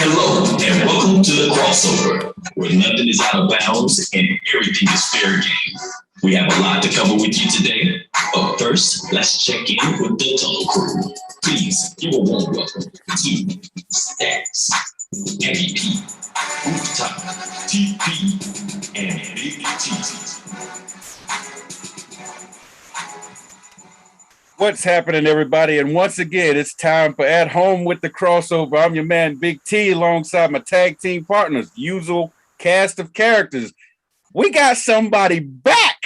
Hello, and welcome to the crossover, where nothing is out of bounds and everything is fair game. We have a lot to cover with you today, but first, let's check in with the Tunnel Crew. Please give a warm welcome to Stacks, MVP, Rooftop, TP, and Big T. What's happening, everybody? And once again, it's time for At Home with the Crossover. I'm your man, Big T, alongside my tag team partners, usual cast of characters. We got somebody back.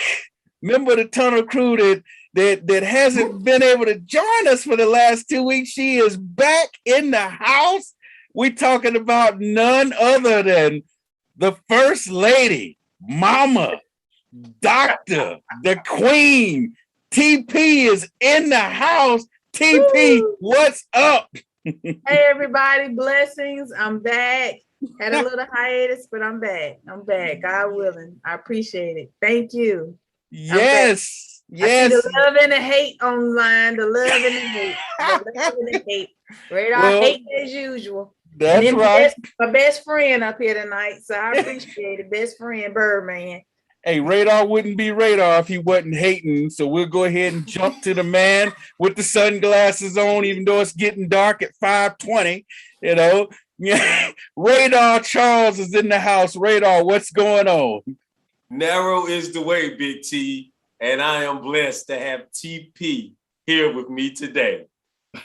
Remember the Tunnel Crew that hasn't been able to join us for the last 2 weeks? She is back in the house. We're talking about none other than the First Lady, Mama, Doctor, the Queen. TP is in the house. TP, what's up? Hey, everybody. Blessings. I'm back. Had a little hiatus, but I'm back. God willing. I appreciate it. Thank you. Yes. I see the love and the hate online. The love and the hate. The love and the hate. Radar hate as usual. That's right. My best friend up here tonight, so I appreciate it. Best friend, Birdman. Hey, Radar wouldn't be Radar if he wasn't hating. So we'll go ahead and jump to the man with the sunglasses on, even though it's getting dark at 5:20. You know, Radar Charles is in the house. Radar, what's going on? Narrow is the way, Big T, and I am blessed to have TP here with me today.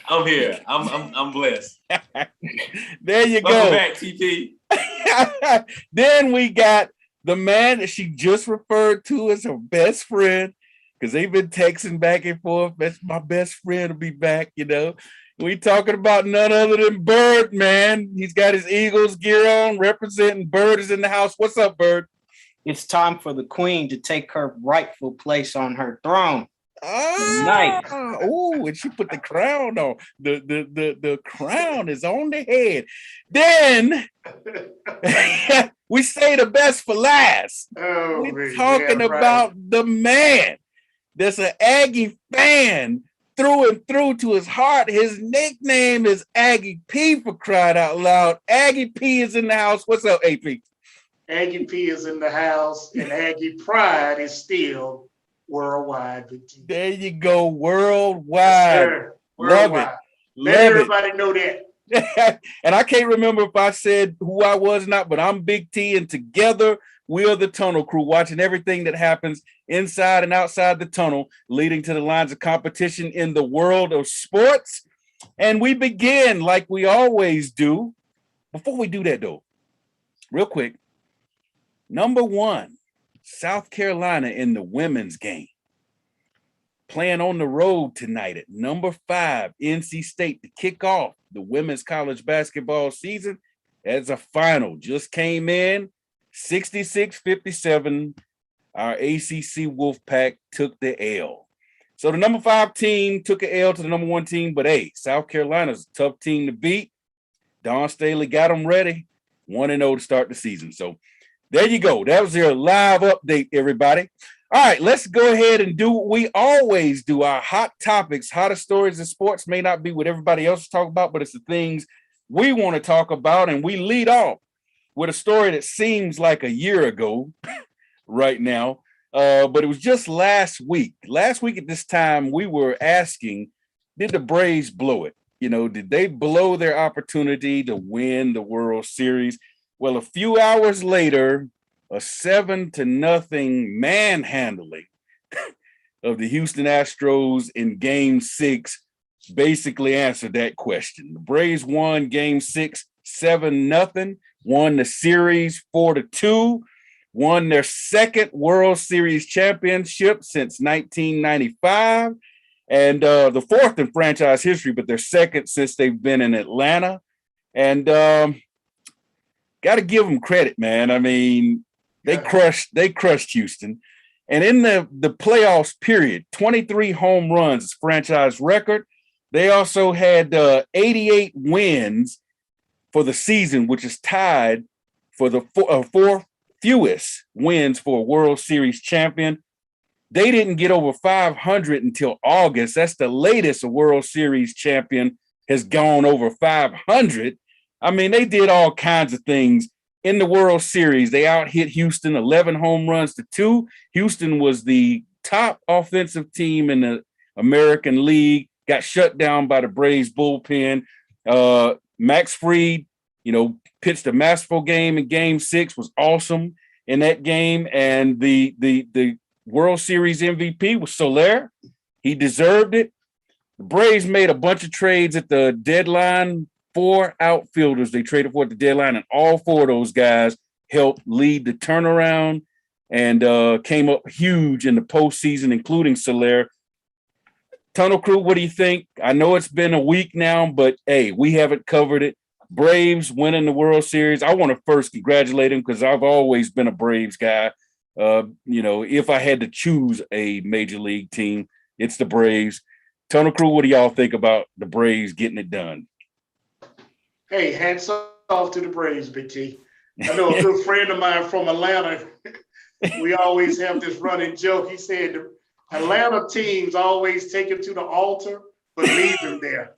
I'm here. I'm blessed. There you go. Welcome back, TP. Then we got the man that she just referred to as her best friend, because they've been texting back and forth. That's my best friend to be back, you know. We talking about none other than Bird, man. He's got his Eagles gear on, representing. Bird is in the house. What's up, Bird? It's time for the Queen to take her rightful place on her throne. Nice. Oh, and she put the crown on. The crown is on the head. Then we say the best for last. We're talking about the man that's an Aggie fan through and through to his heart. His nickname is Aggie P, for crying out loud. Aggie P is in the house. What's up, AP? Aggie P is in the house, and Aggie Pride is still worldwide. There you go, worldwide. Yes, Love it. Let everybody know that. And I can't remember if I said who I was or not, but I'm Big T, and together we are the Tunnel Crew, watching everything that happens inside and outside the tunnel, leading to the lines of competition in the world of sports. And we begin like we always do. Before we do that, though, real quick, number one, South Carolina in the women's game, playing on the road tonight at number 5, NC State, to kick off the women's college basketball season as a final. Just came in 66-57. Our ACC Wolfpack took the L. So the number 5 team took an L to the number 1 team, but hey, South Carolina's a tough team to beat. Don Staley got them ready, 1-0 to start the season. So there you go. That was your live update, everybody. All right, let's go ahead and do what we always do. Our hot topics, hottest stories in sports may not be what everybody else is talking about, but it's the things we want to talk about. And we lead off with a story that seems like a year ago right now, but it was just last week. Last week at this time, we were asking, did the Braves blow it? You know, did they blow their opportunity to win the World Series? Well, a few hours later, a 7-0 manhandling of the Houston Astros in Game 6 basically answered that question. The Braves won Game 6 7-0, won the series 4-2, won their second World Series championship since 1995, and the fourth in franchise history, but their second since they've been in Atlanta. And got to give them credit, man. I mean, they crushed Houston. And in the playoffs period, 23 home runs is franchise record. They also had 88 wins for the season, which is tied for the fourth fewest wins for a World Series champion. They didn't get over 500 until August. That's the latest a World Series champion has gone over 500. I mean, they did all kinds of things in the World Series. They out hit Houston 11 home runs to 2. Houston was the top offensive team in the American League, got shut down by the Braves bullpen. Max Fried, pitched a masterful game in Game 6, was awesome in that game. And the World Series MVP was Soler. He deserved it. The Braves made a bunch of trades at the deadline. 4 outfielders they traded for at the deadline, and all 4 of those guys helped lead the turnaround and came up huge in the postseason, including Soler. Tunnel Crew, what do you think? I know it's been a week now, but hey, we haven't covered it. Braves winning the World Series. I want to first congratulate them because I've always been a Braves guy. If I had to choose a major league team, it's the Braves. Tunnel Crew, what do y'all think about the Braves getting it done? Hey, hats off to the Braves, Big T. I know a good friend of mine from Atlanta. We always have this running joke. He said the Atlanta teams always take him to the altar, but leave him there.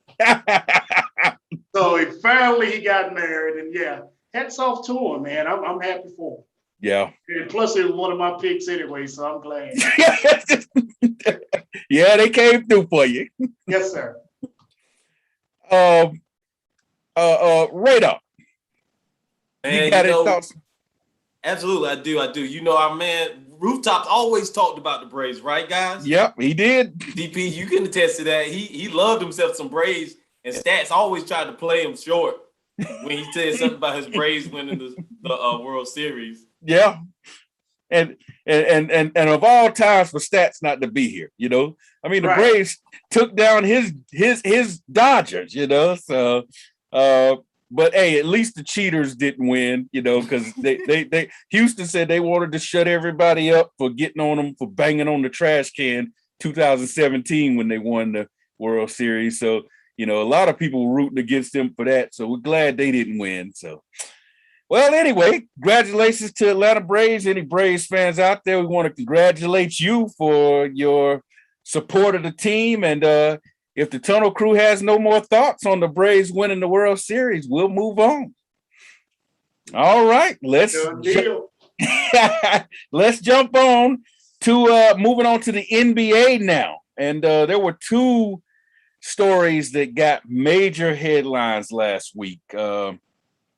So finally he got married, and yeah, hats off to him, man. I'm happy for him. Yeah. And plus, it was one of my picks anyway, so I'm glad. Yeah, they came through for you. Yes, sir. Radar. Man, You got any thoughts? Absolutely, I do. Our man Rooftop's always talked about the Braves, right, guys? Yep, he did. DP, you can attest to that. He loved himself some Braves, and Stats always tried to play him short when he said something about his Braves winning the World Series. Yeah. And of all times for Stats not to be here, I mean, the Right. Braves took down his Dodgers, so but hey, at least the cheaters didn't win, because they Houston said they wanted to shut everybody up for getting on them for banging on the trash can 2017 when they won the World Series. So, a lot of people were rooting against them for that. So we're glad they didn't win. So, well, anyway, congratulations to Atlanta Braves. Any Braves fans out there, we want to congratulate you for your support of the team. And if the Tunnel Crew has no more thoughts on the Braves winning the World Series, we'll move on. All right, let's jump on to moving on to the NBA now. And there were 2 stories that got major headlines last week.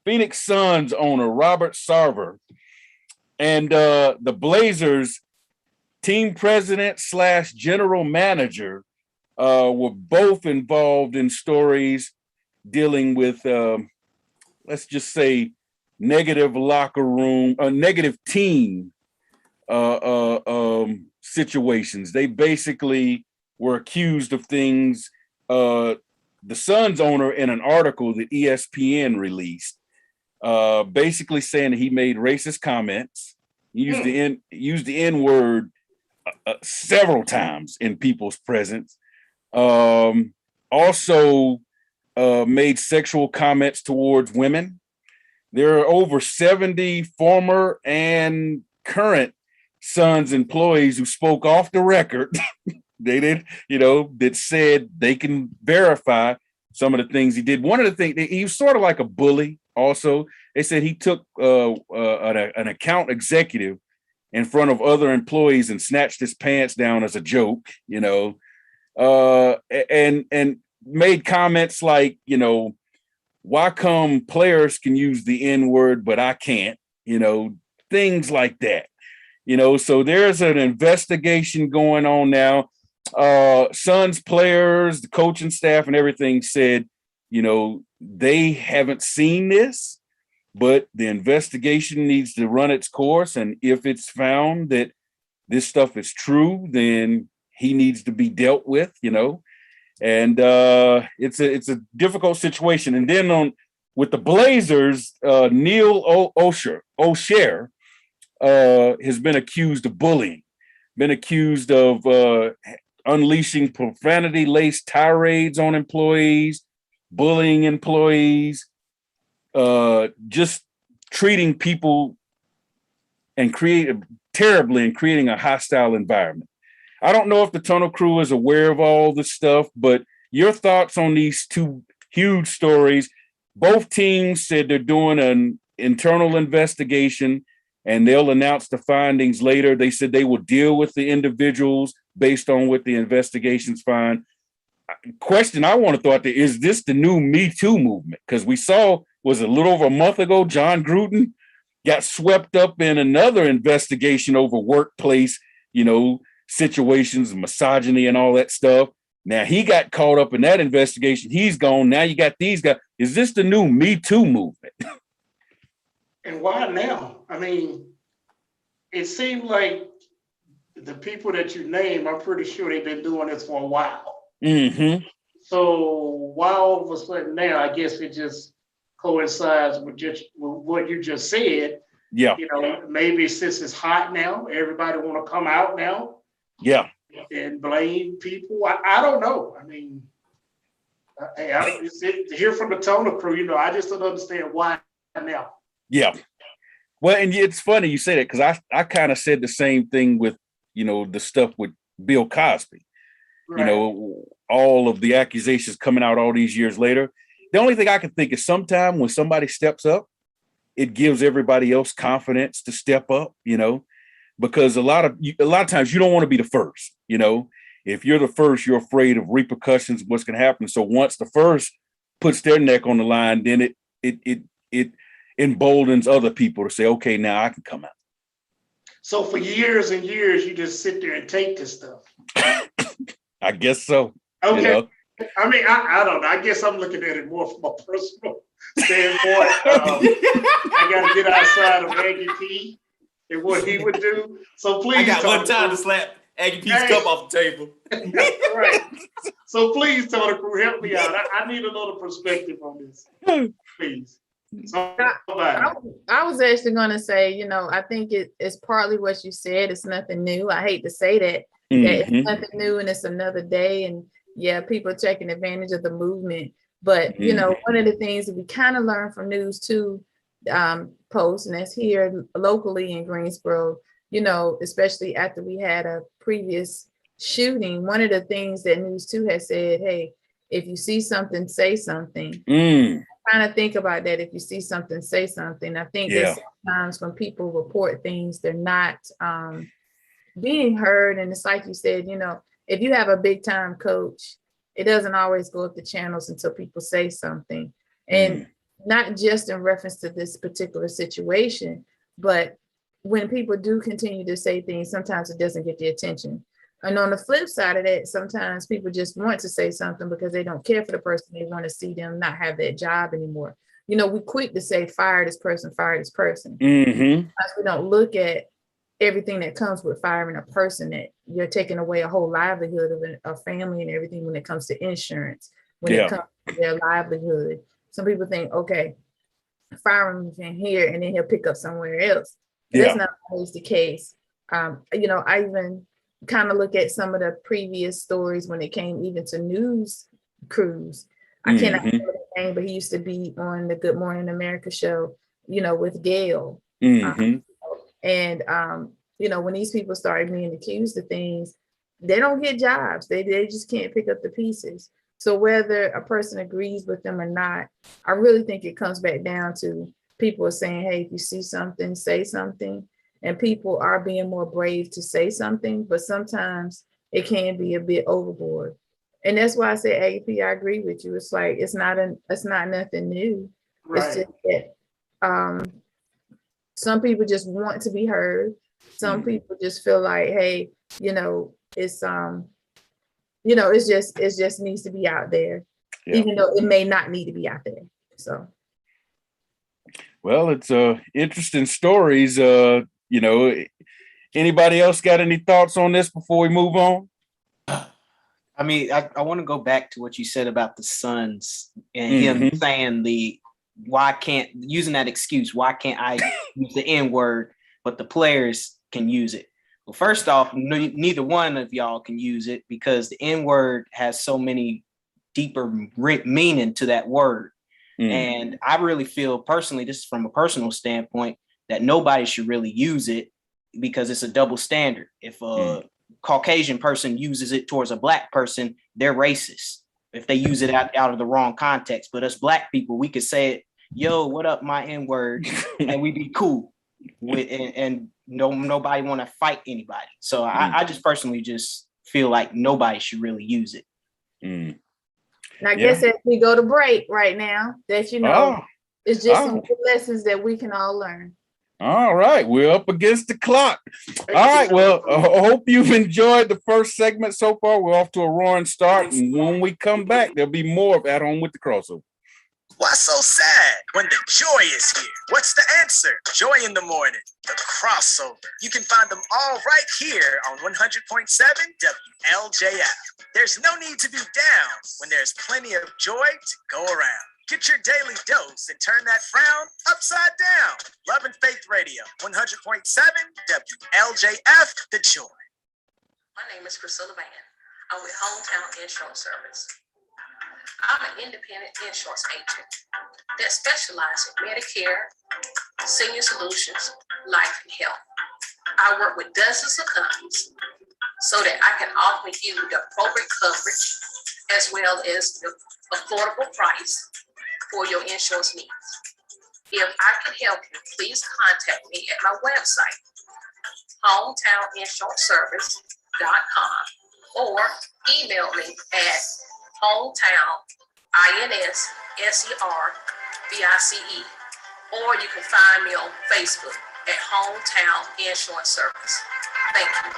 Phoenix Suns owner Robert Sarver and the Blazers team president / general manager were both involved in stories dealing with, let's just say, negative locker room, negative team situations. They basically were accused of things. The Suns owner, in an article that ESPN released, basically saying that he made racist comments. He used the N-word several times in people's presence. Also made sexual comments towards women. There are over 70 former and current Suns employees who spoke off the record. They did, that said they can verify some of the things he did. One of the things, he was sort of like a bully also. They said he took an account executive in front of other employees and snatched his pants down as a joke, and made comments like, why come players can use the N-word, but I can't, things like that, so there's an investigation going on now. Suns players, the coaching staff and everything said, they haven't seen this, but the investigation needs to run its course. And if it's found that this stuff is true, then he needs to be dealt with, and it's a difficult situation. And then with the Blazers, Neil O'Shea has been accused of bullying, been accused of unleashing profanity-laced tirades on employees, bullying employees, just treating people and terribly and creating a hostile environment. I don't know if the Tunnel Crew is aware of all this stuff, but your thoughts on these 2 huge stories. both teams said they're doing an internal investigation and they'll announce the findings later. They said they will deal with the individuals based on what the investigations find. Question I want to throw out there, is this the new Me Too movement? Because we saw, was it a little over a month ago, John Gruden got swept up in another investigation over workplace, situations, misogyny and all that stuff. Now he got caught up in that investigation. He's gone. Now you got these guys. Is this the new Me Too movement? And why now? I mean, it seemed like the people that you name, I'm pretty sure they've been doing this for a while. Mm-hmm. So why all of a sudden now? I guess it just coincides with what you just said. Yeah. Maybe since it's hot now, everybody want to come out now. Yeah. And blame people. I don't know. I mean, hear from the Toner crew, I just don't understand why now. Yeah. Well, and it's funny you say that, because I kind of said the same thing with, the stuff with Bill Cosby. Right. All of the accusations coming out all these years later. The only thing I can think is sometime when somebody steps up, it gives everybody else confidence to step up, because a lot of times you don't want to be the first, if you're the first, you're afraid of repercussions, what's going to happen. So once the first puts their neck on the line, then it emboldens other people to say, okay, now I can come out. So for years and years, you just sit there and take this stuff. I guess so. Okay. I mean, I don't know. I guess I'm looking at it more from a personal standpoint. I got to get outside of Aggie P and what he would do. So please. I got one time to slap Aggie P's cup off the table. Right. So please, Tony Crew, help me out. I need another perspective on this. Please. So, I was actually going to say, I think it's partly what you said. It's nothing new. I hate to say that. Mm-hmm. That it's nothing new and it's another day. And yeah, people are taking advantage of the movement. But, one of the things that we kind of learned from News 2 posts, and that's here locally in Greensboro, especially after we had a previous shooting, one of the things that News 2 has said, hey, if you see something, say something. Kind of think about that. If you see something, say something. I think that sometimes when people report things, they're not being heard. And it's like you said, if you have a big time coach, it doesn't always go up the channels until people say something. And not just in reference to this particular situation, but when people do continue to say things, sometimes it doesn't get the attention. And on the flip side of that, sometimes people just want to say something because they don't care for the person. They want to see them not have that job anymore. We're quick to say, fire this person, fire this person. Mm-hmm. We don't look at everything that comes with firing a person, that you're taking away a whole livelihood of a family and everything when it comes to insurance, when it comes to their livelihood. Some people think, okay, fire him in here and then he'll pick up somewhere else. That's not always the case. I even kind of look at some of the previous stories when it came even to news crews. I cannot remember the name, but he used to be on the Good Morning America show, with Gail. And when these people started being accused of things, they don't get jobs. They just can't pick up the pieces. So whether a person agrees with them or not, I really think it comes back down to people are saying, hey, if you see something, say something. And people are being more brave to say something, but sometimes it can be a bit overboard. And that's why I say, AAP, I agree with you. It's like, it's not nothing new. Right. It's just that some people just want to be heard. Some people just feel like, hey, it's it just needs to be out there, even though it may not need to be out there. So, well, it's interesting stories. Anybody else got any thoughts on this before we move on? I mean, I want to go back to what you said about the Suns and him saying using that excuse, why can't I use the N-word, but the players can use it? Well, first off, neither one of y'all can use it because the N-word has so many deeper meaning to that word. And I really feel personally, this is from a personal standpoint, that nobody should really use it because it's a double standard. If a Caucasian person uses it towards a Black person, they're racist. if they use it out of the wrong context. But us black people, we could say it, yo, what up, my N-word, and we be cool with and nobody want to fight anybody. So I just personally just feel like nobody should really use it. And I guess as we go to break right now, that it's just some good lessons that we can all learn. All right, we're up against the clock. All right, well, I hope you've enjoyed the first segment so far. We're off to a roaring start, and when we come back, there'll be more of At Home with the Crossover. Why so sad when the joy is here? What's the answer? Joy in the morning, the crossover. You can find them all right here on 100.7 WLJF. There's no need to be down when there's plenty of joy to go around. Get your daily dose and turn that frown upside down. Love and Faith Radio, 100.7 WLJF, The Joy. My name is Priscilla Van. I'm with Hometown Insurance Service. I'm an independent insurance agent that specializes in Medicare, senior solutions, life, and health. I work with dozens of companies so that I can offer you the appropriate coverage as well as the affordable price for your insurance needs. If I can help you, please contact me at my website, hometowninsuranceservice.com, or email me at hometown.inservice, or you can find me on Facebook at Hometown Insurance Service. Thank you.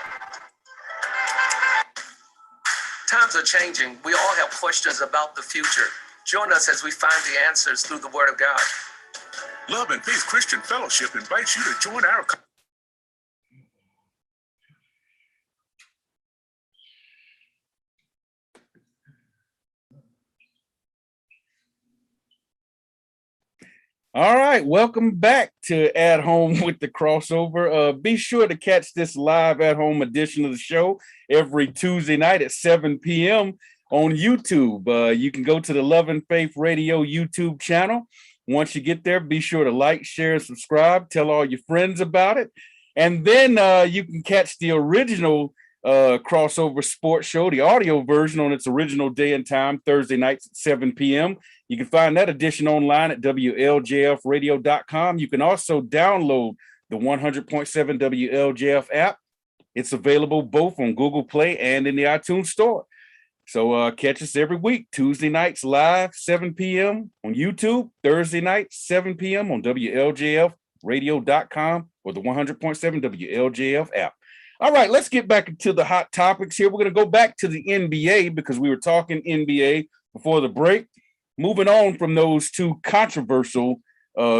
Times are changing. We all have questions about the future. Join us as we find the answers through the Word of God. Love and Faith Christian Fellowship invites you to join our All right, welcome back to At Home with the Crossover. Be sure to catch this live at home edition of the show every Tuesday night at 7 p.m. on YouTube. You can go to the Love and Faith Radio YouTube channel. Once you get there, be sure to like, share, subscribe, tell all your friends about it. And then you can catch the original crossover sports show, the audio version on its original day and time, Thursday nights at 7 p.m. You can find that edition online at WLJFradio.com. You can also download the 100.7 WLJF app. It's available both on Google Play and in the iTunes Store. So catch us every week, Tuesday nights live, 7 p.m. on YouTube, Thursday nights, 7 p.m. on WLJFradio.com or the 100.7 WLJF app. All right, let's get back into the hot topics here. We're going to go back to the NBA because we were talking NBA before the break. Moving on from those two controversial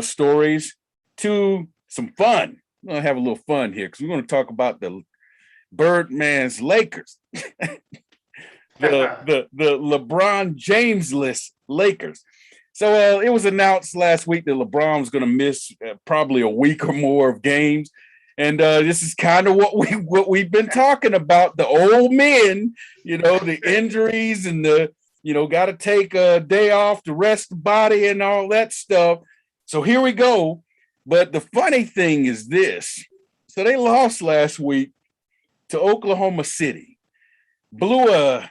stories to some fun. We're going to have a little fun here because we're going to talk about the Birdman's Lakers. the LeBron James-less Lakers. So it was announced last week that LeBron was going to miss probably a week or more of games. And this is kind of what we've been talking about, the old men, the injuries and the, got to take a day off to rest the body and all that stuff. So here we go. But the funny thing is this. So they lost last week to Oklahoma City. Blew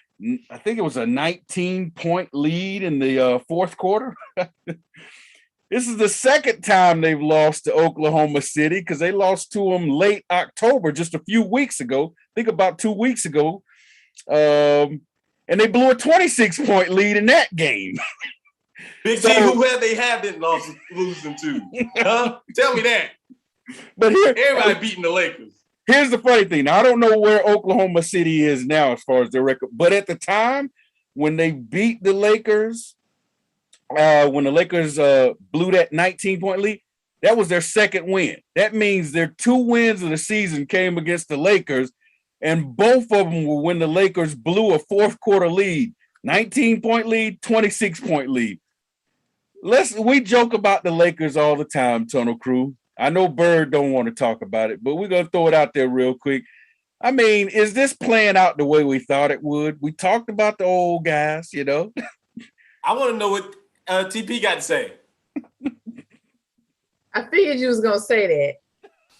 I think it was a 19-point lead in the fourth quarter. This is the second time they've lost to Oklahoma City because they lost to them late October, just a few weeks ago. I think about 2 weeks ago. And they blew a 26-point lead in that game. Big G, who have they been losing to? Huh? Tell me that. But everybody beating the Lakers. Here's the funny thing. Now, I don't know where Oklahoma City is now as far as their record, but at the time when they beat the Lakers, when the Lakers blew that 19-point lead, that was their second win. That means their 2 wins of the season came against the Lakers, and both of them were when the Lakers blew a fourth quarter lead, 19-point lead, 26-point lead. We joke about the Lakers all the time, Tunnel Crew. I know Bird don't want to talk about it, but we're going to throw it out there real quick. I mean, is this playing out the way we thought it would? We talked about the old guys, I want to know what TP got to say. I figured you was going to say that.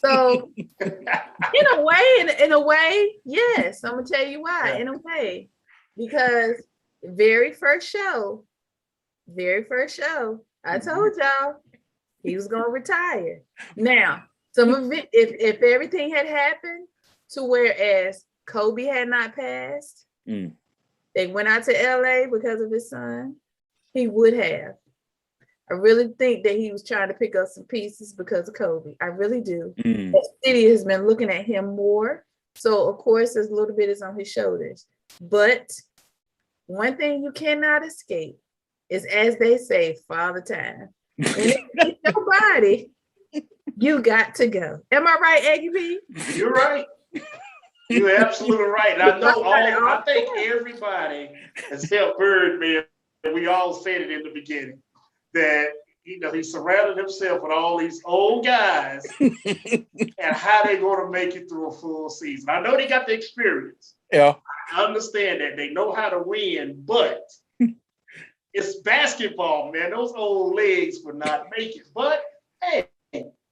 So in a way, yes, I'm going to tell you why, in a way, because very first show, I told y'all he was gonna retire. Now, some of it, if everything had happened to whereas Kobe had not passed, they went out to LA because of his son, he would have. I really think that he was trying to pick up some pieces because of Kobe. I really do. The city has been looking at him more. So, of course, there's a little bit is on his shoulders. But one thing you cannot escape is, as they say, father time. And if it's your body, you got to go. Am I right, Aggie B? You're right. You're absolutely right. And I think everybody has helped Birdman. We all said it in the beginning that he surrounded himself with all these old guys and how they going to make it through a full season. I know they got the experience. Yeah. I understand that. They know how to win, but it's basketball, man. Those old legs would not make it. But, hey,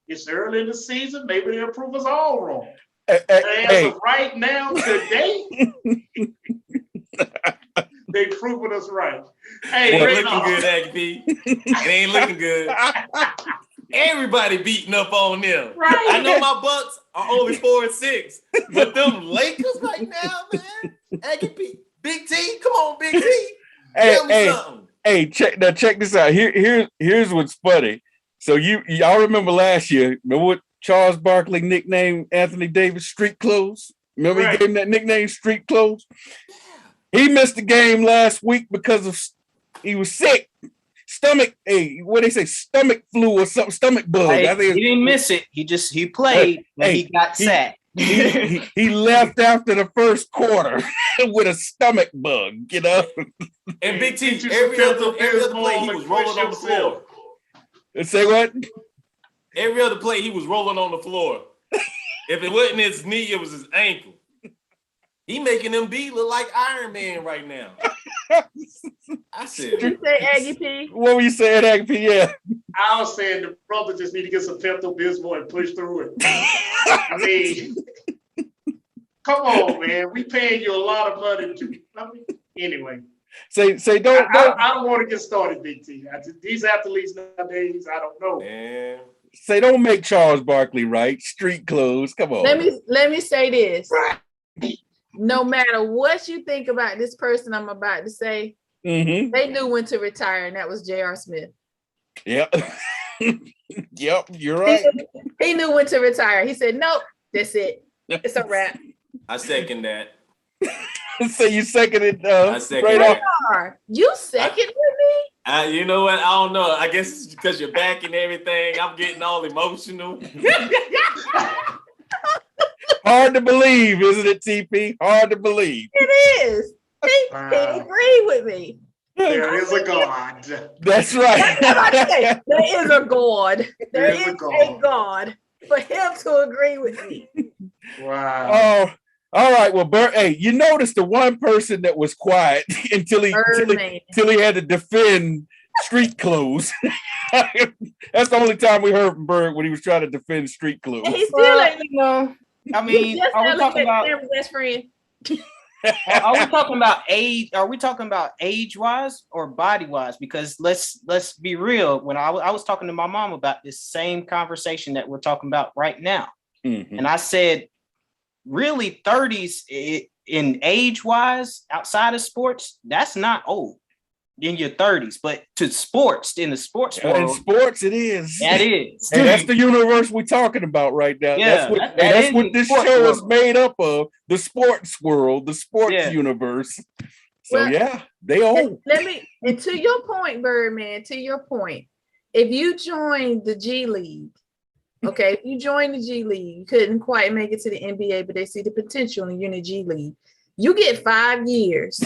it's early in the season. Maybe they'll prove us all wrong. As of right now, today, they proving us right. Hey, it ain't looking good, Aggie. It ain't looking good. Everybody beating up on them. Right. I know my Bucks are only 4-6, but them Lakers right now, man. Aggie P, Big T, come on, Big T. Tell me something. Hey, check this out. Here's what's funny. So y'all remember last year? Remember what Charles Barkley nicknamed Anthony Davis Street Clothes? Remember he gave him that nickname, Street Clothes? He missed the game last week because he was sick. Stomach flu or something, stomach bug. I think he didn't miss it. He played and he got sacked. He left after the first quarter with a stomach bug, And Big T, every other play he was rolling on the floor. Say what? Every other play he was rolling on the floor. If it wasn't his knee, it was his ankle. He making them B look like Iron Man right now. I said. You say Aggie P? What were you saying, Aggie P? Yeah. I was saying the brother just need to get some Pepto-Bismol and push through it. I mean, come on, man. We paying you a lot of money anyway. Say don't. I don't want to get started, Big T. These athletes nowadays, I don't know. Man. Say don't make Charles Barkley right. Street clothes. Come on. Let me say this. Right. No matter what you think about this person I'm about to say, they knew when to retire, and that was J.R. Smith. Yep. Yep, you're right. He knew when to retire. He said, nope, that's it. It's a wrap. I second that. So you seconded I second right that. off. You second with me? You know what? I don't know. I guess it's because you're back and everything. I'm getting all emotional. Hard to believe, isn't it, TP? Hard to believe. It is. He agree with me. There is a God. That's right. There is a God. There is a God for him to agree with me. Wow. Oh, all right. Well, Bert, hey, you noticed the one person that was quiet until he had to defend street clothes. That's the only time we heard from Berg when he was trying to defend street clothes. He still ain't, I mean, are we talking about best friend? Are we talking about age? Are we talking about age-wise or body-wise? Because let's be real. When I was talking to my mom about this same conversation that we're talking about right now, and I said, really, 30s in age-wise outside of sports, that's not old. In your 30s, but to sports, in the sports world, in sports it is. That is. And that's the universe we're talking about right now. Yeah, that's what this show is made up of. The sports world, the sports universe. So they old. And to your point, Birdman, to your point, if you join the G League, okay, if you join the G League, you couldn't quite make it to the NBA, but they see the potential in the G League. You get 5 years.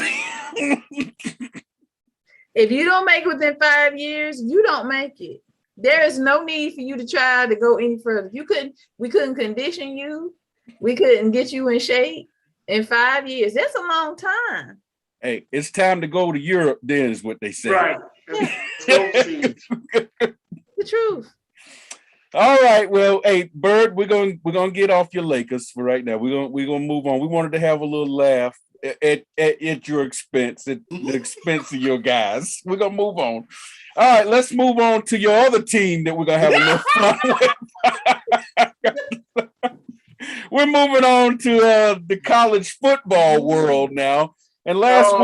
If you don't make it within 5 years, you don't make it. There is no need for you to try to go any further. We couldn't condition you. We couldn't get you in shape in 5 years. That's a long time. Hey, it's time to go to Europe then is what they say. Right. The truth. All right. Well, hey, Bird, we're gonna get off your Lakers for right now. We're gonna move on. We wanted to have a little laugh at your expense, at the expense of your guys. We're gonna move on. All right, let's move on to your other team that we're gonna have a little fun with. We're moving on to the college football world now. And last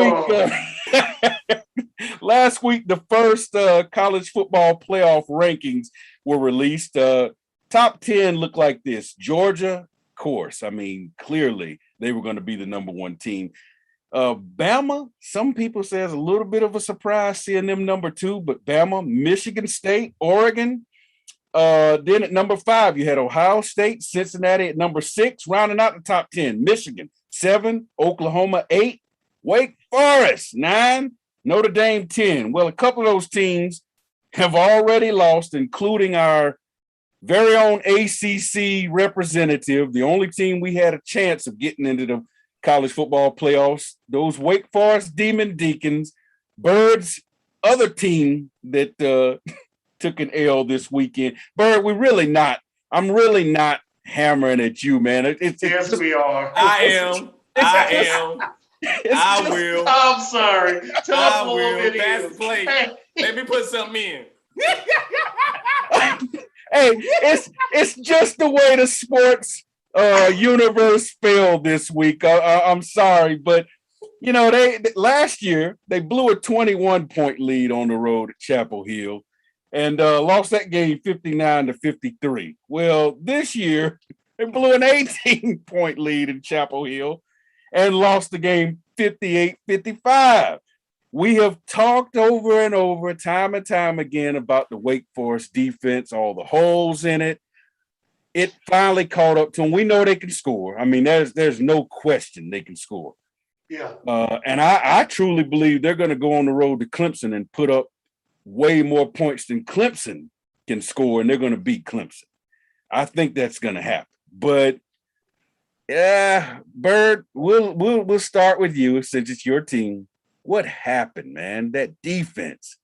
week, the first college football playoff rankings were released. Top 10 looked like this. Georgia, of course. I mean, clearly they were going to be the number one team. Bama, some people say is a little bit of a surprise seeing them number 2, but Bama, Michigan State, Oregon. Then at number 5, you had Ohio State, Cincinnati at number 6, rounding out the top 10. Michigan, 7, Oklahoma, 8, Wake Forest, 9, Notre Dame, 10. Well, a couple of those teams have already lost, including our very own ACC representative, the only team we had a chance of getting into the college football playoffs, those Wake Forest Demon Deacons. Bird's other team that took an L this weekend. Bird, I'm really not hammering at you, man. Yes, we are. I will. I'm sorry. I will. Pass the plate. Let me put something in. Hey, it's just the way the sports universe fell this week. I'm sorry, but you know, last year they blew a 21-point lead on the road at Chapel Hill and lost that game 59-53. Well, this year they blew an 18-point lead in Chapel Hill and lost the game 58-55. We have talked over and over, time and time again, about the Wake Forest defense, all the holes in it. It finally caught up to them. We know they can score. I mean, there's no question they can score. Yeah. And I truly believe they're going to go on the road to Clemson and put up way more points than Clemson can score, and they're going to beat Clemson. I think that's going to happen. But yeah, Bird, we'll start with you since it's your team. What happened, man? That defense.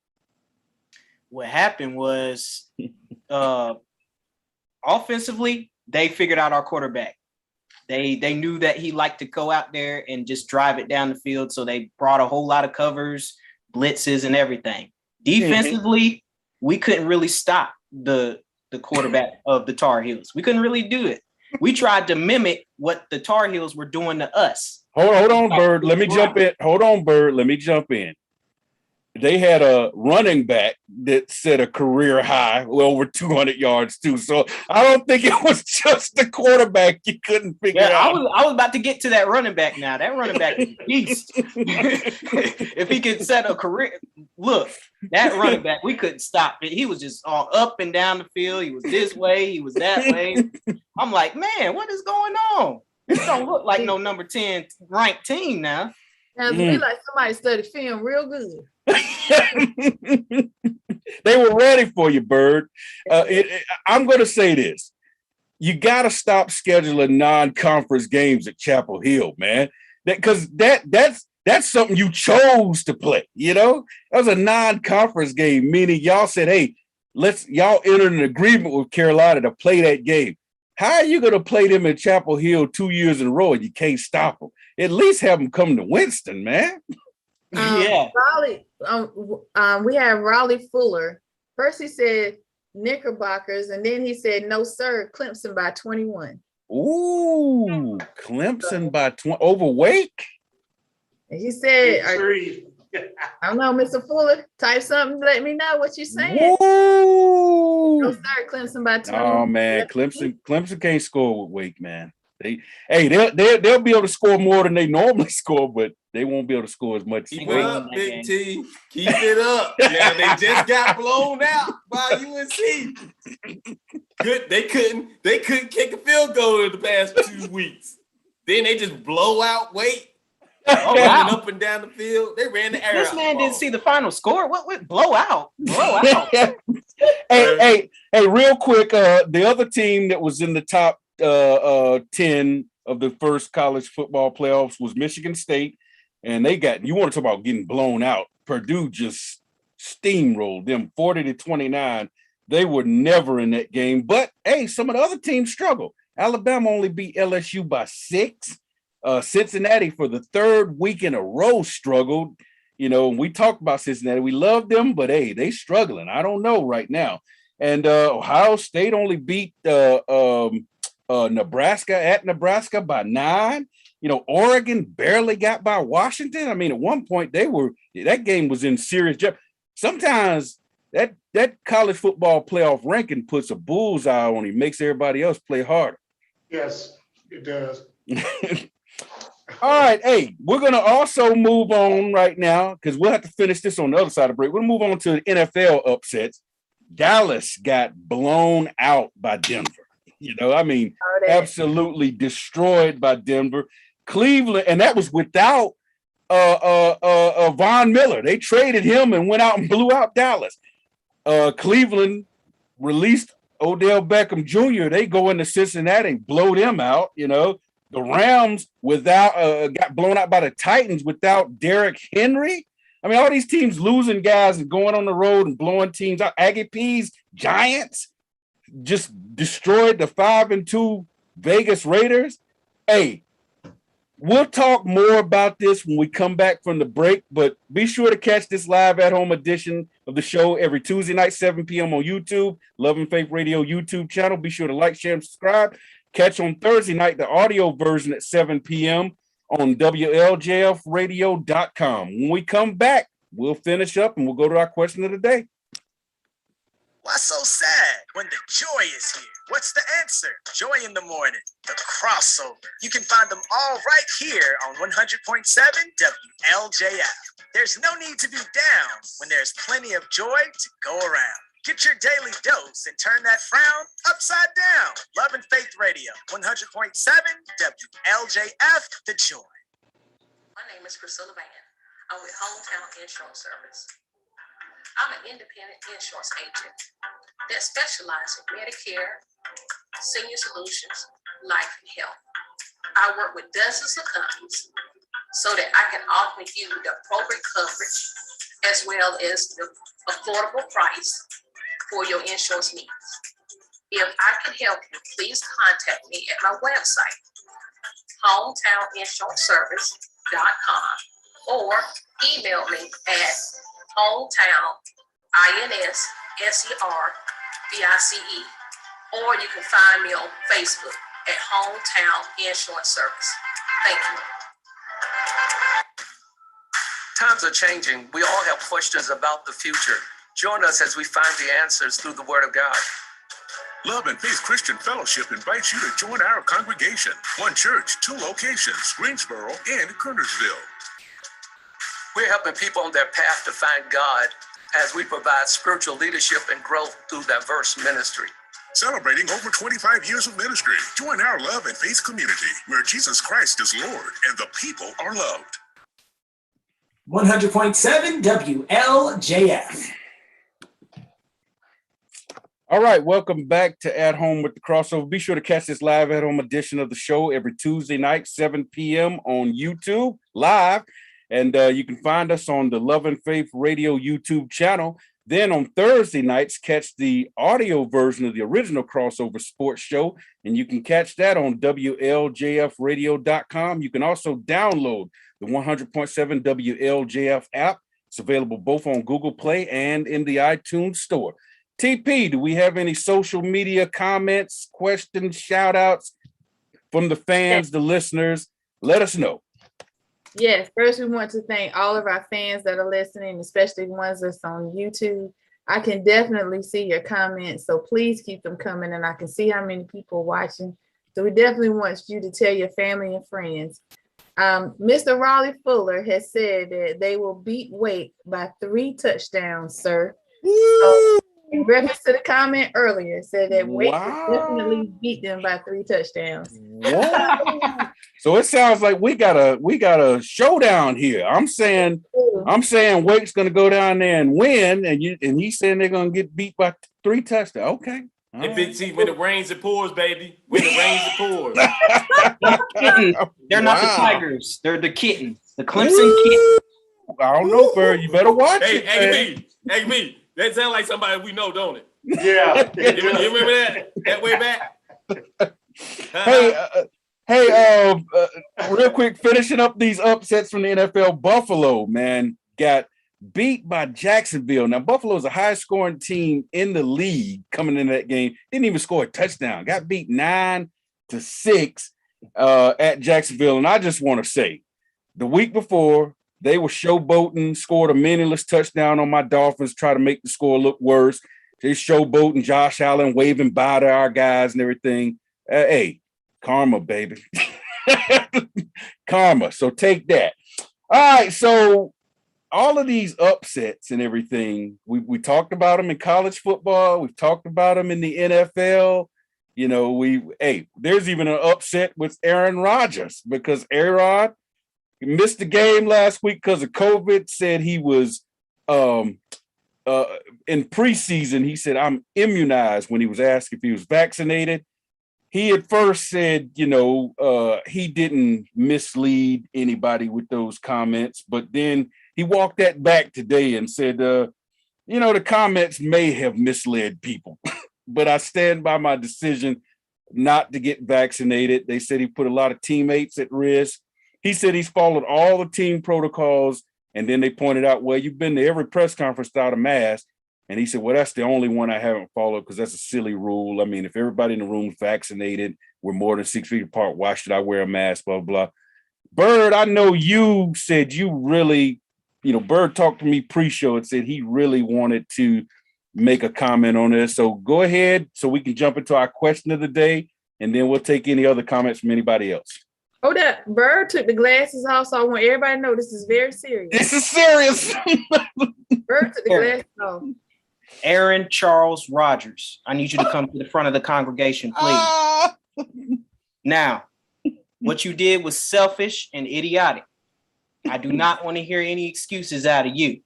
What happened was offensively, they figured out our quarterback. They knew that he liked to go out there and just drive it down the field. So they brought a whole lot of covers, blitzes, and everything. Defensively, we couldn't really stop the quarterback of the Tar Heels. We couldn't really do it. We tried to mimic what the Tar Heels were doing to us. Hold on, Bird. Let me jump in. Hold on, Bird. Let me jump in. They had a running back that set a career high, over 200 yards too. So I don't think it was just the quarterback you couldn't figure out. I was about to get to that running back now. That running back is a beast. If he could set a career, look, that running back, we couldn't stop it. He was just all up and down the field. He was this way, he was that way. I'm like, man, what is going on? This don't look like no number 10 ranked team now. Sounds to me like somebody studied film real good. They were ready for you, Bird. I'm going to say this. You got to stop scheduling non-conference games at Chapel Hill, man. Because that's something you chose to play, you know? That was a non-conference game, meaning y'all said, hey, y'all entered an agreement with Carolina to play that game. How are you going to play them in Chapel Hill 2 years in a row and you can't stop them? At least have them come to Winston, man. Yeah. Raleigh, we have Raleigh Fuller. First he said Knickerbockers, and then he said, no, sir, Clemson by 21. Ooh, Clemson by 20 over Wake? And he said, I don't know, Mr. Fuller, type something, let me know what you're saying. Ooh. No, sir, Clemson by 21. Oh, man, Clemson can't score with Wake, man. They'll be able to score more than they normally score, but they won't be able to score as much. Keep it up, Big T. Keep it up. Yeah, they just got blown out by UNC. Good, they couldn't kick a field goal in the past 2 weeks. Then they just blow out Wake. Running up and down the field. They ran the air. This man didn't see the final score. What blow out? Hey, real quick. The other team that was in the top 10 of the first college football playoffs was Michigan State, and you want to talk about getting blown out. Purdue just steamrolled them 40-29. They were never in that game, but hey, some of the other teams struggle. Alabama only beat LSU by 6. Cincinnati for the third week in a row struggled. You know, we talked about Cincinnati. We love them, but hey, they struggling. I don't know right now. And Ohio State only beat Nebraska at Nebraska by 9. You know, Oregon barely got by Washington. I mean, at one point that game was in serious jeopardy. Sometimes that college football playoff ranking puts a bullseye on him, makes everybody else play harder. Yes, it does. All right, hey, we're going to also move on right now because we'll have to finish this on the other side of the break. We'll move on to the NFL upsets. Dallas got blown out by Denver. You know, I mean, absolutely destroyed by Denver. Cleveland, and that was without Von Miller. They traded him and went out and blew out Dallas. Cleveland released Odell Beckham Jr. They go into Cincinnati and blow them out. You know, the Rams got blown out by the Titans without Derrick Henry. I mean, all these teams losing guys and going on the road and blowing teams out. Aggie P's Giants just destroyed the 5-2 Vegas Raiders. Hey, we'll talk more about this when we come back from the break, but be sure to catch this live at home edition of the show every Tuesday night, 7 p.m. on YouTube, Love and Faith Radio YouTube channel. Be sure to like, share, and subscribe. Catch on Thursday night the audio version at 7 p.m. on WLJFradio.com. When we come back, we'll finish up and we'll go to our question of the day. Why so sad when the joy is here? What's the answer? Joy in the morning, the crossover. You can find them all right here on 100.7 WLJF. There's no need to be down when there's plenty of joy to go around. Get your daily dose and turn that frown upside down. Love and Faith Radio, 100.7 WLJF, the joy. My name is Priscilla Van. I'm with Hometown Insurance Service. I'm an independent insurance agent that specializes in Medicare, senior solutions, life, and health. I work with dozens of companies so that I can offer you the appropriate coverage as well as the affordable price for your insurance needs. If I can help you, please contact me at my website, hometowninsuranceservice.com, or email me at hometown.inservice, or you can find me on Facebook at Hometown Insurance Service. Thank you. Times are changing. We all have questions about the future. Join us as we find the answers through the Word of God. Love and Faith Christian Fellowship invites you to join our congregation. One church, 2 locations, Greensboro and Kernersville. We're helping people on their path to find God as we provide spiritual leadership and growth through diverse ministry. Celebrating over 25 years of ministry. Join our Love and Faith community where Jesus Christ is Lord and the people are loved. 100.7 WLJF. All right, welcome back to At Home with the Crossover. Be sure to catch this live at home edition of the show every Tuesday night, 7 p.m. on YouTube live. And you can find us on the Love and Faith Radio YouTube channel. Then on Thursday nights, catch the audio version of the original Crossover Sports Show. And you can catch that on WLJFradio.com. You can also download the 100.7 WLJF app. It's available both on Google Play and in the iTunes Store. TP, do we have any social media comments, questions, shout outs from the fans, the listeners? Let us know. Yes, first we want to thank all of our fans that are listening, especially the ones that's on YouTube. I can definitely see your comments, so please keep them coming, and I can see how many people are watching. So we definitely want you to tell your family and friends. Mr. Raleigh Fuller has said that they will beat Wake by 3 touchdowns, sir. So, in reference to the comment earlier, said that Wake will definitely beat them by 3 touchdowns. Whoa. So it sounds like we got a showdown here. I'm saying Wake's gonna go down there and win, and he's saying they're gonna get beat by 3 touchdowns. Okay. If it's when it rains, it pours, baby. When it rains, it pours. They're not the Tigers. They're the kittens. The Clemson kittens. I don't know, Bird. You better watch it. Hey, me. That sounds like somebody we know, don't it? Yeah. You remember that? That way back? Hey, real quick, finishing up these upsets from the NFL. Buffalo, man, got beat by Jacksonville. Now, Buffalo is a high-scoring team in the league coming into that game. Didn't even score a touchdown. Got beat 9-6 at Jacksonville. And I just want to say, the week before, they were showboating, scored a meaningless touchdown on my Dolphins, try to make the score look worse. They showboating, Josh Allen waving bye to our guys and everything. Hey, karma, baby. Karma. So take that. All right. So all of these upsets and everything, we talked about them in college football. We've talked about them in the NFL. You know, there's even an upset with Aaron Rodgers because A-Rod missed the game last week because of COVID, said he was in preseason, he said, I'm immunized when he was asked if he was vaccinated. He at first said, he didn't mislead anybody with those comments, but then he walked that back today and said, the comments may have misled people, but I stand by my decision not to get vaccinated. They said he put a lot of teammates at risk. He said he's followed all the team protocols. And then they pointed out, well, you've been to every press conference without a mask. And he said, well, that's the only one I haven't followed because that's a silly rule. I mean, if everybody in the room is vaccinated, we're more than 6 feet apart, why should I wear a mask, blah, blah. Bird, I know you said you really, Bird talked to me pre-show and said he really wanted to make a comment on this. So go ahead so we can jump into our question of the day, and then we'll take any other comments from anybody else. Oh, that Bird took the glasses off, so I want everybody to know this is very serious. This is serious. Bird took the glasses off. Aaron Charles Rodgers, I need you to come to the front of the congregation, please. Now, what you did was selfish and idiotic. I do not want to hear any excuses out of you.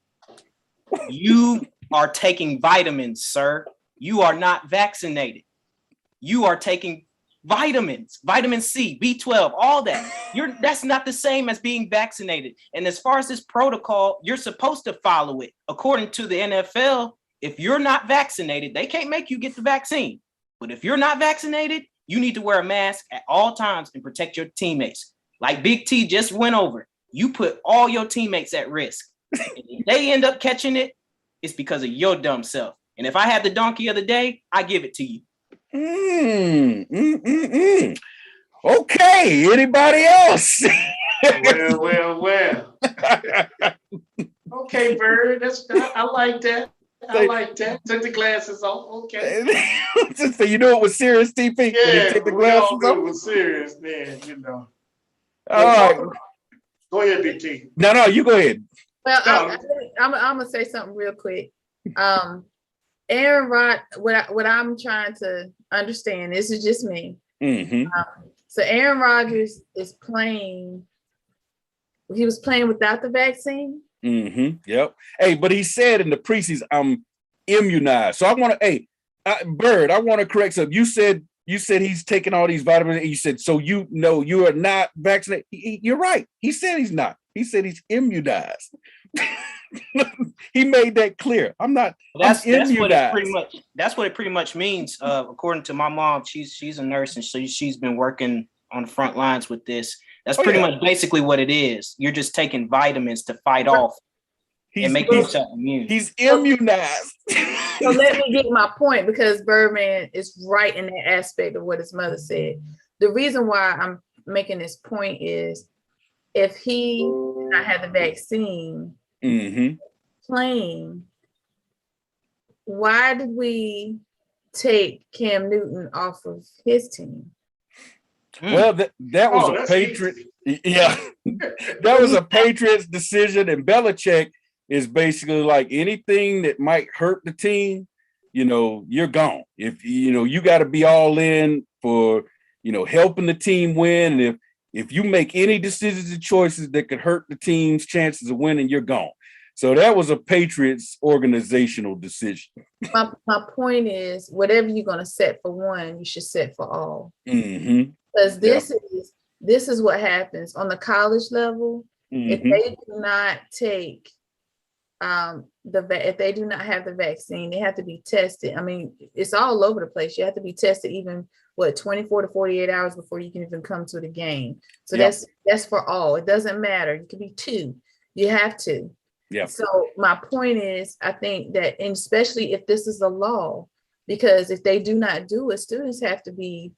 You are taking vitamins, sir. You are not vaccinated. You are taking vitamins, vitamin C, B12, all that. That's not the same as being vaccinated. And as far as this protocol, you're supposed to follow it. According to the NFL, if you're not vaccinated, they can't make you get the vaccine. But if you're not vaccinated, you need to wear a mask at all times and protect your teammates. Like Big T just went over, you put all your teammates at risk. And if they end up catching it, it's because of your dumb self. And if I had the donkey of the day, I give it to you. Okay, anybody else? Well. Okay, Bird, I like that. I like that. Took the glasses off. Okay. So it was serious, TP. Yeah, take the we glasses all knew off? it was serious, man. All right. Go ahead, Big T. No, you go ahead. Well, I'm gonna say something real quick. Aaron Rod, what I'm trying to understand, this is just me. Mm-hmm. So Aaron Rodgers is playing. He was playing without the vaccine. Mm-hmm. Yep. Hey, but he said in the preseason, I'm immunized. So I want to, Bird, I want to correct something. You said he's taking all these vitamins. And you said, so you are not vaccinated. You're right. He said he's not. He said he's immunized. He made that clear. I'm not. That's what it pretty much means. According to my mom, she's a nurse and she's been working on the front lines with this. That's pretty much basically what it is. You're just taking vitamins to fight off and make yourself immune. He's immunized. So let me get my point, because Birdman is right in that aspect of what his mother said. The reason why I'm making this point is if he did not have the vaccine playing, why did we take Cam Newton off of his team? Well, that was a Patriot. Yeah, that was a Patriots decision, and Belichick is basically like anything that might hurt the team, you're gone. If you got to be all in for helping the team win, and if you make any decisions and choices that could hurt the team's chances of winning, you're gone. So that was a Patriots organizational decision. My point is, whatever you're going to set for one, you should set for all. Mm-hmm. Because this is what happens on the college level. If they do not take if they do not have the vaccine, they have to be tested. I mean, it's all over the place. You have to be tested even 24 to 48 hours before you can even come to the game. So that's for all. It doesn't matter. It could be 2. You have to. Yeah. So my point is, I think that, and especially if this is a law, because if they do not do it, students have to be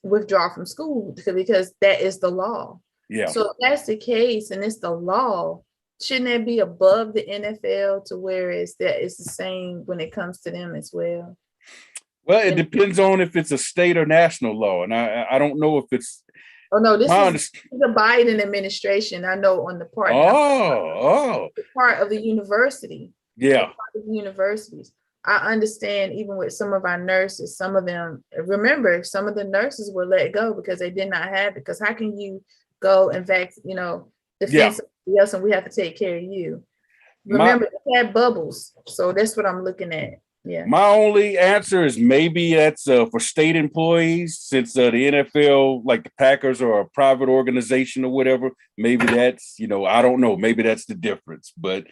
withdraw from school because that is the law. Yeah. So if that's the case and it's the law, shouldn't that be above the NFL to where it's the same when it comes to them as well? Well, it depends on if it's a state or national law, and I don't know if it's. Oh no, this is the Biden administration. I know on the part. The part of the university. Yeah. The universities. I understand even with some of our nurses, some of them, remember, some of the nurses were let go because they did not have it. Because how can you go and defend somebody else and we have to take care of you? Remember, they had bubbles. So that's what I'm looking at. Yeah. My only answer is maybe that's for state employees, since the NFL, like the Packers, are a private organization or whatever. Maybe that's, I don't know. Maybe that's the difference. But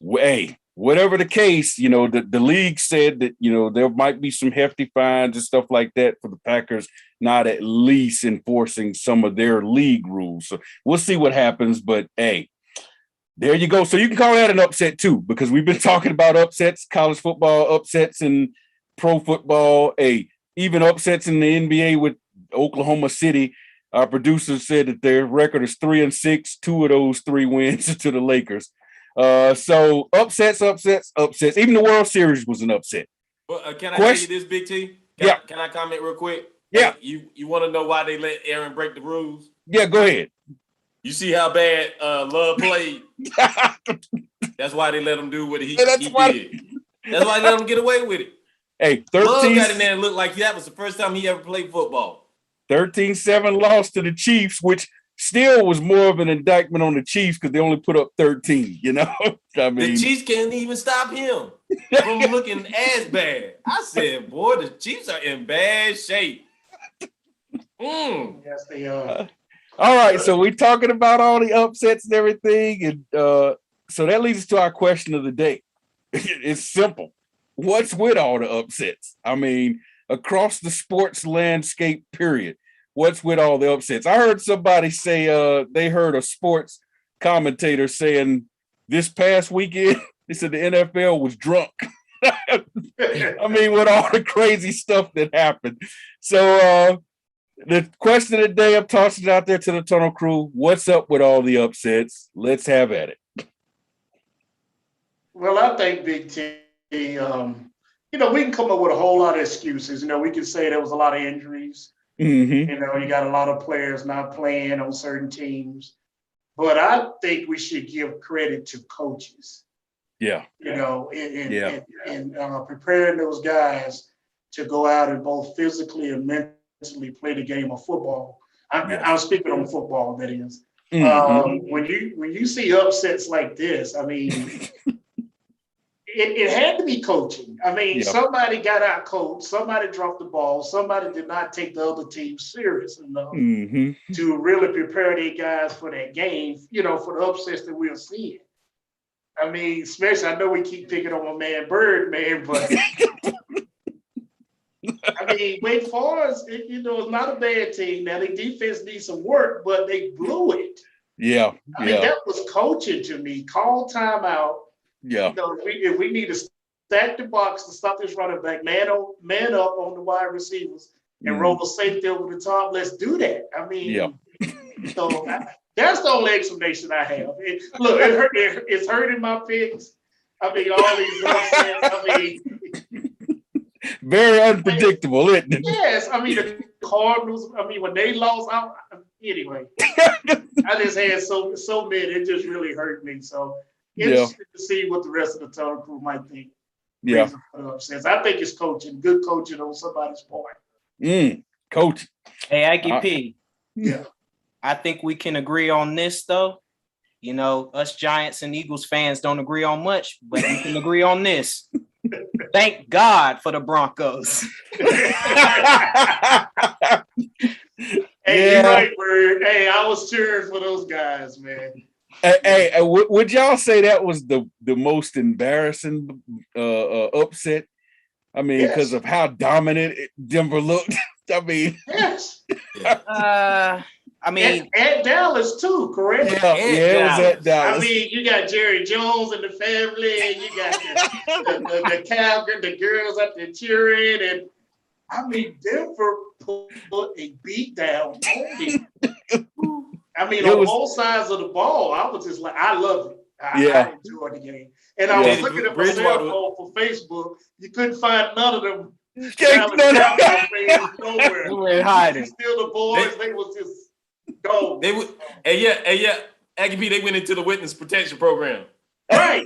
hey, whatever the case, the league said that, there might be some hefty fines and stuff like that for the Packers not at least enforcing some of their league rules. So we'll see what happens. But hey, there you go. So you can call that an upset too, because we've been talking about upsets, college football upsets, and pro football. Even upsets in the NBA with Oklahoma City. Our producer said that their record is 3-6. 2 of those 3 wins to the Lakers. So upsets. Even the World Series was an upset. Well, can I tell you this, Big T? Can I comment real quick? Yeah. You want to know why they let Aaron break the rules? Yeah, go ahead. You see how bad Love played? That's why they let him do what he did. That's why they let him get away with it. Hey, Love got in there and looked like that was the first time he ever played football. 13-7 loss to the Chiefs, which still was more of an indictment on the Chiefs because they only put up 13, I mean, the Chiefs can't even stop him from looking as bad. I said, boy, the Chiefs are in bad shape. Yes, they are. All right, so we're talking about all the upsets and everything, and so that leads us to our question of the day. It's simple. What's with all the upsets? I mean, across the sports landscape, period. What's with all the upsets? I heard somebody say they heard a sports commentator saying this past weekend, they said the NFL was drunk. I mean, with all the crazy stuff that happened. So the question of the day, I'm tossing it out there to the Tunnel Crew. What's up with all the upsets? Let's have at it. Well, I think, Big T, we can come up with a whole lot of excuses. We can say there was a lot of injuries. Mm-hmm. You got a lot of players not playing on certain teams. But I think we should give credit to coaches. Yeah. And preparing those guys to go out and both physically and mentally play the game of football. I'm speaking on football, that is. Mm-hmm. When you see upsets like this, I mean, it had to be coaching. I mean, somebody got out coached, somebody dropped the ball, somebody did not take the other team serious enough to really prepare their guys for that game, for the upsets that we're seeing. I mean, especially, I know we keep picking on my man Birdman, but I mean, Wake Forest, it's not a bad team. Now, their defense needs some work, but they blew it. Yeah. I mean, that was coaching to me. Call timeout. Yeah. If we need to stack the box to stop this running back, man up on the wide receivers and roll a safety over the top, let's do that. I mean, so that's the only explanation I have. It's hurting my picks. I mean, all these upsets. I mean, very unpredictable, isn't it? Yes, I mean the Cardinals. I mean, when they lost, anyway, I just had so many. It just really hurt me. So. Interesting to see what the rest of the Tunnel Crew might think. Yeah. I think it's coaching, good coaching on somebody's part. Coach. Hey, IGP. Yeah. I think we can agree on this, though. Us Giants and Eagles fans don't agree on much, but we can agree on this. Thank God for the Broncos. Hey, you're right, Bird. Hey, I was cheering for those guys, man. Hey, would y'all say that was the most embarrassing upset? I mean, because of how dominant Denver looked. I mean, yes. I mean, at Dallas too, correct? Yeah, it was at Dallas. I mean, you got Jerry Jones and the family, and you got the cowgirl, the girls up there cheering, and I mean, Denver put a beat down on him. I mean, on both sides of the ball, I was just like, I loved it. I enjoyed the game. And I was looking at my cell phone for Facebook. You couldn't find none of them. Nowhere. They were hiding. Still the boys, they was just go. They would, yeah. Aggie P, they went into the witness protection program. Right.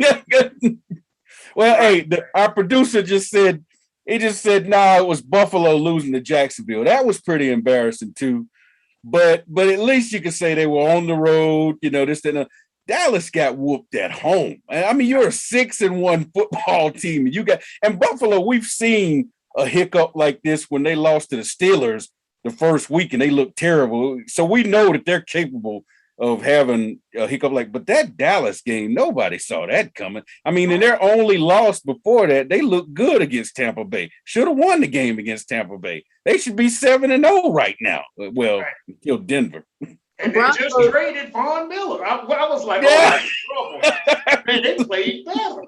Well, hey, our producer just said, nah, it was Buffalo losing to Jacksonville. That was pretty embarrassing too. But at least you could say they were on the road, this and that. Dallas got whooped at home. I mean, you're a 6-1 football team. And Buffalo, we've seen a hiccup like this when they lost to the Steelers the first week and they looked terrible. So we know that they're capable of having a hiccup but that Dallas game, nobody saw that coming. I mean, in their only loss before that, they looked good against Tampa Bay. Should have won the game against Tampa Bay. They should be 7-0 right now. Well, until Denver. And they just traded Von Miller. I was like, trouble. Man, they played better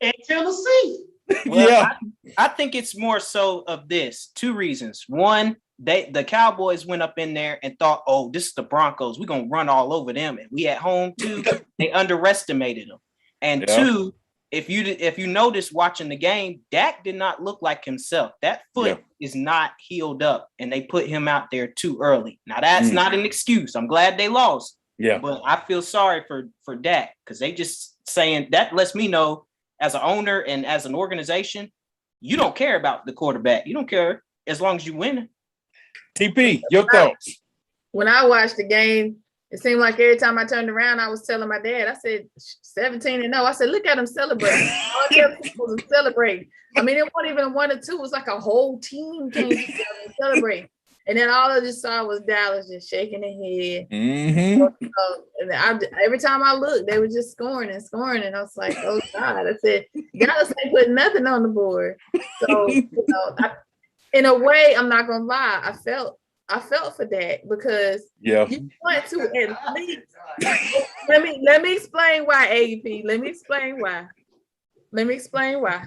in Tennessee. Well, I think it's more so of this. Two reasons. One, the Cowboys went up in there and thought, oh, this is the Broncos. We're going to run all over them. And we at home too. They underestimated them. And two, if you notice watching the game, Dak did not look like himself. That foot is not healed up, and they put him out there too early. Now that's not an excuse. I'm glad they lost. Yeah, but I feel sorry for Dak because they just saying that lets me know as an owner and as an organization, you don't care about the quarterback. You don't care as long as you win. TP, your thoughts? When I watched the game, it seemed like every time I turned around, I was telling my dad, I said, 17-0. I said, look at them celebrating. All the people was celebrating. I mean, it wasn't even 1 or 2. It was like a whole team came together and celebrate. And then all I just saw was Dallas just shaking their head. Mm-hmm. And every time I looked, they were just scoring. And I was like, oh, God. I said, Dallas ain't putting nothing on the board. So, in a way, I'm not going to lie. I felt for that because you want to at least let me explain why, AEP. Let me explain why.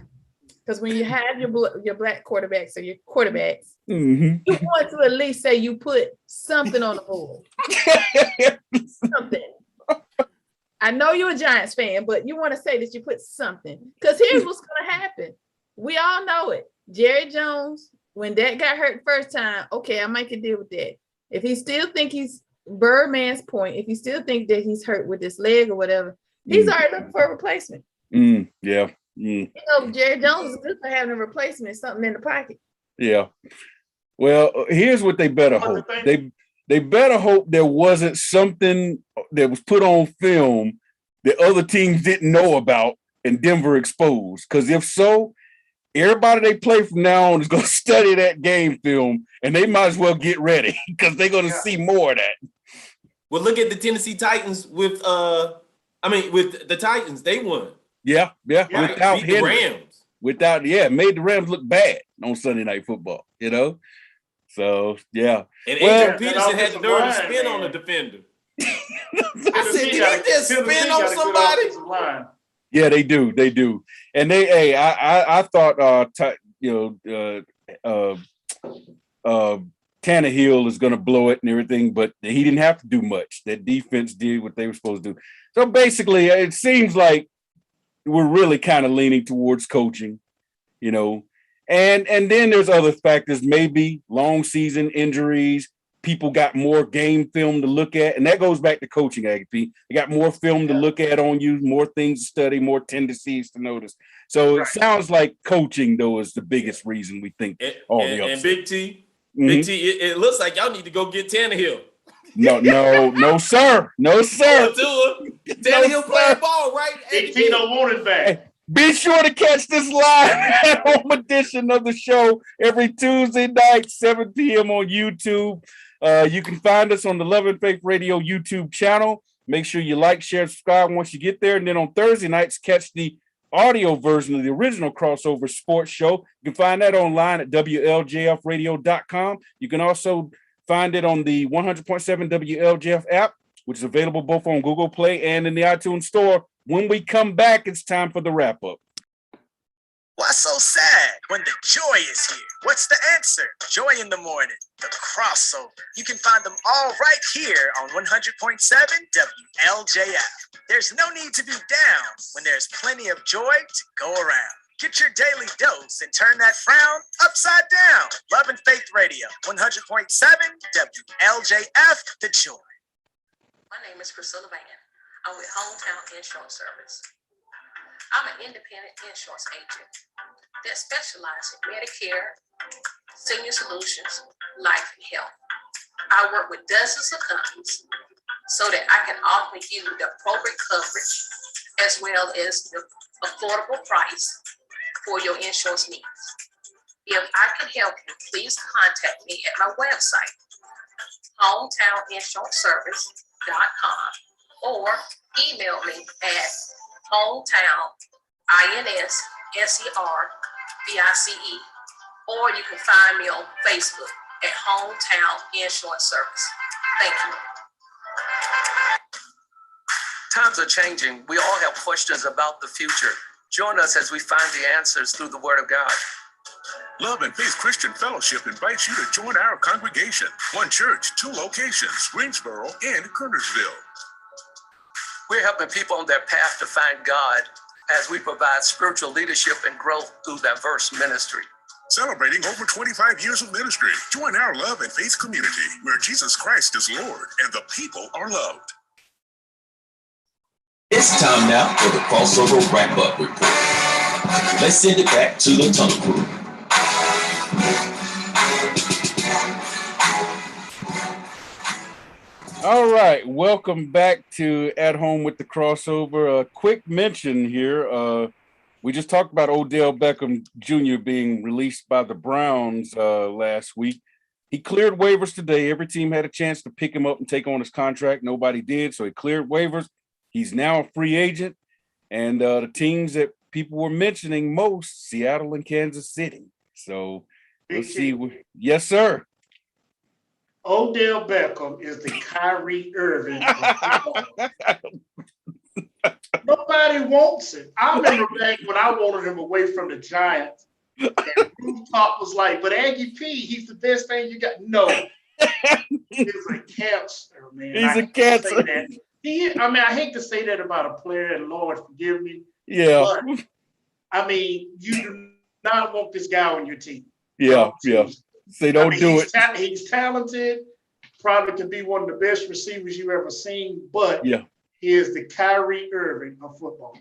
Because when you have your black quarterbacks or your quarterbacks, you want to at least say you put something on the board. Something. I know you're a Giants fan, but you want to say that you put something. Because here's what's going to happen. We all know it. Jerry Jones, when that got hurt first time, okay, I might can deal with that. If he still think he's Birdman's point, if he still think that he's hurt with his leg or whatever, he's already looking for a replacement. Yeah. Jerry Jones is good for having a replacement, something in the pocket. Yeah. Well, here's what they better hope. They better hope there wasn't something that was put on film that other teams didn't know about and Denver exposed. Because if so, everybody they play from now on is going to study that game film, and they might as well get ready because they're going to see more of that. Well, look at the Tennessee Titans with the Titans. They won. Yeah. Without beat the Rams. Made the Rams look bad on Sunday Night Football, So, yeah. And Adrian Peterson had the nerve to spin on the defender. I said, did he just spin on somebody? Yeah, they do. And I thought Tannehill is going to blow it and everything, but he didn't have to do much. That defense did what they were supposed to do. So basically, it seems like we're really kind of leaning towards coaching, and then there's other factors, maybe long season injuries. People got more game film to look at, and that goes back to coaching, Aggie. They got more film to look at on you, more things to study, more tendencies to notice. So it sounds like coaching, though, is the biggest reason we think all the upset. And Big T, it looks like y'all need to go get Tannehill. No, sir. Tannehill playing ball, right? Big T don't want it back. Hey, be sure to catch this live at-home edition of the show every Tuesday night, 7 p.m. on YouTube. You can find us on the Love and Faith Radio YouTube channel. Make sure you like, share, subscribe once you get there. And then on Thursday nights, catch the audio version of the original Crossover Sports Show. You can find that online at WLJFradio.com. You can also find it on the 100.7 WLJF app, which is available both on Google Play and in the iTunes Store. When we come back, it's time for the wrap-up. Why so sad when the joy is here? What's the answer? Joy in the morning, the crossover. You can find them all right here on 100.7 WLJF. There's no need to be down when there's plenty of joy to go around. Get your daily dose and turn that frown upside down. Love and Faith Radio, 100.7 WLJF, the joy. My name is Priscilla Van. I'm with Hometown Insurance Service. I'm an independent insurance agent that specializes in Medicare, senior solutions, life, and health. I work with dozens of companies so that I can offer you the appropriate coverage as well as the affordable price for your insurance needs. If I can help you, please contact me at my website, hometowninsuranceservice.com, or email me at hometown.inservice, or you can find me on Facebook at Hometown Insurance Service. Thank you. Times are changing. We all have questions about the future. Join us as we find the answers through the Word of God. Love and Faith Christian Fellowship invites you to join our congregation. One church, 2 locations, Greensboro and Kernersville. We're helping people on their path to find God as we provide spiritual leadership and growth through diverse ministry. Celebrating over 25 years of ministry. Join our Love and Faith community where Jesus Christ is Lord and the people are loved. It's time now for the Crossover Wrap-Up Report. Let's send it back to the Tunnel Crew. All right, welcome back to At Home with the Crossover. A quick mention here. We just talked about Odell Beckham Jr. being released by the Browns last week. He cleared waivers today. Every team had a chance to pick him up and take on his contract. Nobody did, so he cleared waivers. He's now a free agent. And the teams that people were mentioning most, Seattle and Kansas City. So let's see. Yes, sir. Odell Beckham is the Kyrie Irving of football. Nobody wants it. I remember back when I wanted him away from the Giants. And rooftop was like, but Aggie P, he's the best thing you got. No, he's a cancer, man. He's a cancer. I hate to say that about a player, and Lord forgive me. Yeah. But, you do not want this guy on your team. Yeah. They don't do it. He's talented, probably could be one of the best receivers you ever seen, but he is the Kyrie Irving of football.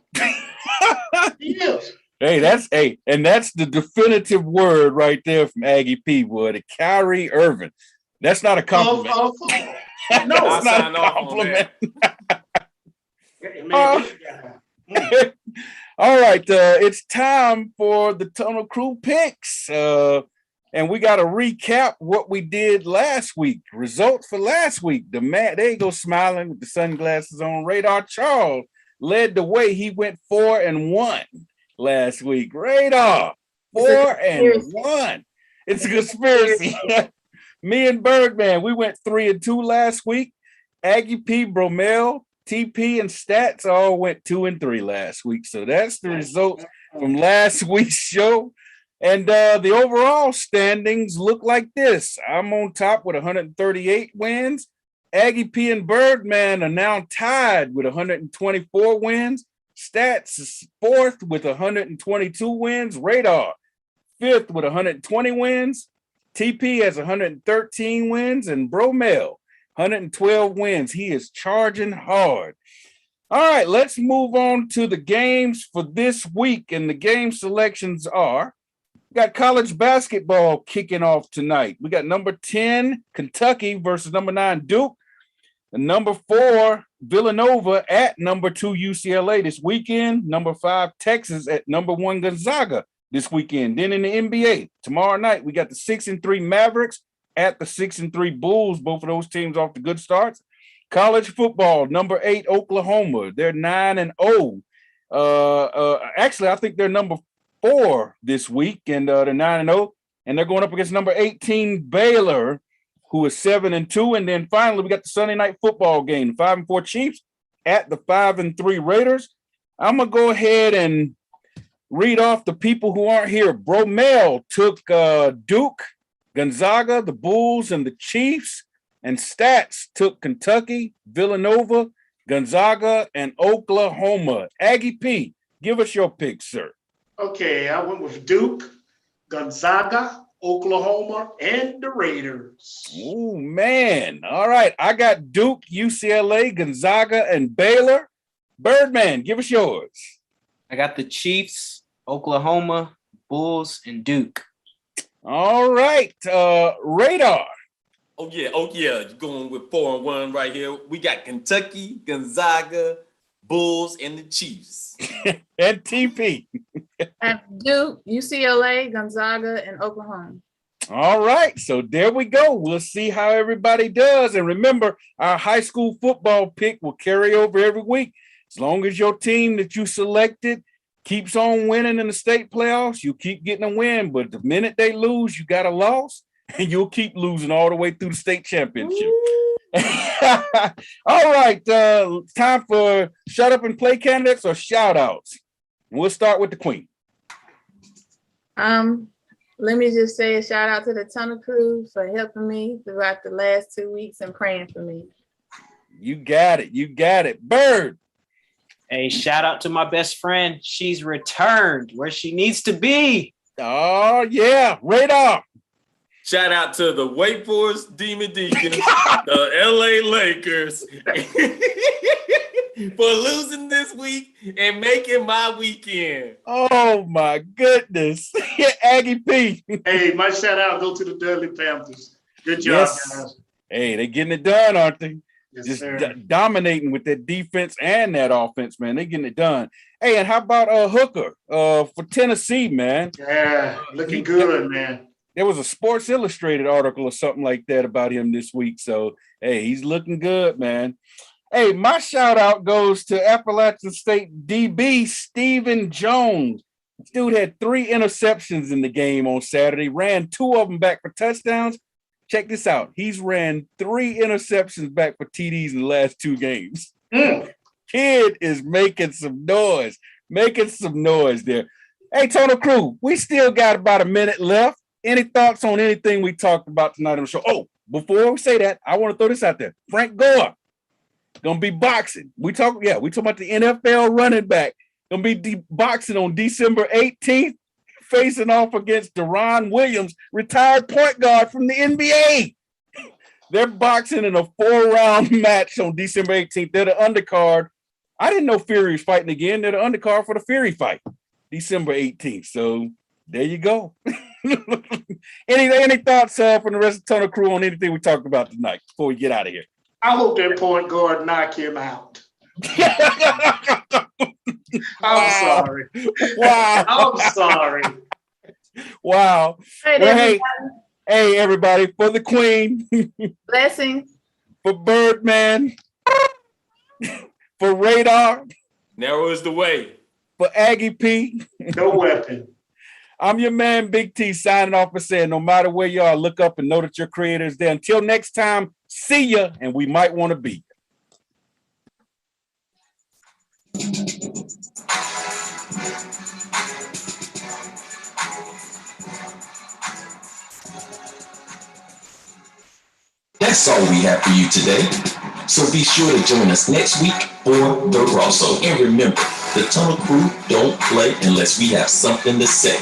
He is. And that's the definitive word right there from Aggie P. Boy, the Kyrie Irving. That's not a compliment. No, it's not a compliment. All right, it's time for the Tunnel Crew picks. And we got to recap what we did last week. Results for last week. The man, there you go, smiling with the sunglasses on. Radar Charles led the way. He went 4-1 last week. Radar, 4-1. It's a conspiracy. Me and Birdman, we went 3-2 last week. Aggie P, Bromel, TP, and Stats all went 2-3 last week. So that's the results from last week's show. And the overall standings look like this. I'm on top with 138 wins. Aggie P and Birdman are now tied with 124 wins. Stats is 4th with 122 wins. Radar 5th with 120 wins. TP has 113 wins. And Bromel 112 wins. He is charging hard. All right, let's move on to the games for this week. And the game selections are, we got college basketball kicking off tonight. We got number 10, Kentucky versus number 9, Duke. And number 4, Villanova at number 2, UCLA this weekend. Number 5, Texas at number 1, Gonzaga this weekend. Then in the NBA, tomorrow night, we got the 6-3 Mavericks at the 6-3 Bulls. Both of those teams off to good starts. College football, number 8, Oklahoma. They're 9-0. Actually, I think they're number 4 this week, and they're 9-0, and they're going up against number 18 Baylor, who is 7-2. And then finally, we got the Sunday night football game, 5-4 Chiefs at the 5-3 Raiders. I'm gonna go ahead and read off the people who aren't here. Bromel took Duke, Gonzaga, the Bulls, and the Chiefs. And Stats took Kentucky, Villanova, Gonzaga, and Oklahoma. Aggie P, give us your pick, sir. Okay, I went with Duke, Gonzaga, Oklahoma, and the Raiders. Oh, man. All right. I got Duke, UCLA, Gonzaga, and Baylor. Birdman, give us yours. I got the Chiefs, Oklahoma, Bulls, and Duke. All right. Radar. Oh yeah. Going with 4-1 right here. We got Kentucky, Gonzaga, Bulls, and the Chiefs. And TP. And Duke, UCLA, Gonzaga, and Oklahoma. All right. So there we go. We'll see how everybody does. And remember, our high school football pick will carry over every week. As long as your team that you selected keeps on winning in the state playoffs, you keep getting a win. But the minute they lose, you got a loss. And you'll keep losing all the way through the state championship. All right. Time for shut up and play candidates or shout outs. We'll start with the queen. Let me just say a shout out to the Tunnel Crew for helping me throughout the last 2 weeks and praying for me. You got it. Bird. Hey, shout out to my best friend. She's returned where she needs to be. Oh, yeah. Radar. Shout out to the Wake Forest Demon Deacons, the LA Lakers, for losing this week and making my weekend. Oh, my goodness. Aggie P. Hey, my shout out go to the Dudley Panthers. Good job, guys. Hey, they're getting it done, aren't they? Yes, Just sir. dominating with that defense and that offense, man. They're getting it done. Hey, and how about Hooker for Tennessee, man? Yeah, looking good, man. There was a Sports Illustrated article or something like that about him this week. So, hey, he's looking good, man. Hey, my shout out goes to Appalachian State DB Stephen Jones. This dude had 3 interceptions in the game on Saturday, ran 2 of them back for touchdowns. Check this out. He's ran 3 interceptions back for TDs in the last 2 games. Kid is making some noise there. Hey, Total Crew, we still got about a minute left. Any thoughts on anything we talked about tonight on the show? Oh, before we say that, I want to throw this out there. Frank Gore gonna be boxing. We talk about the NFL running back. Gonna be boxing on December 18th, facing off against Deron Williams, retired point guard from the NBA. They're boxing in a 4-round match on December 18th. They're the undercard. I didn't know Fury was fighting again. They're the undercard for the Fury fight, December 18th. So there you go. Any thoughts from the rest of the Tunnel Crew on anything we talked about tonight before we get out of here? I hope that point guard knock him out. I'm sorry. Wow. I'm sorry. Wow. Hey, everybody, for the Queen, Blessing. for Birdman, for Radar, Narrow is the way. for Aggie P. No weapon. I'm your man, Big T, signing off and saying, no matter where you are, look up and know that your creator is there. Until next time, see ya, and we might want to be. That's all we have for you today. So be sure to join us next week for the crossover. And remember, the Tunnel Crew don't play unless we have something to say.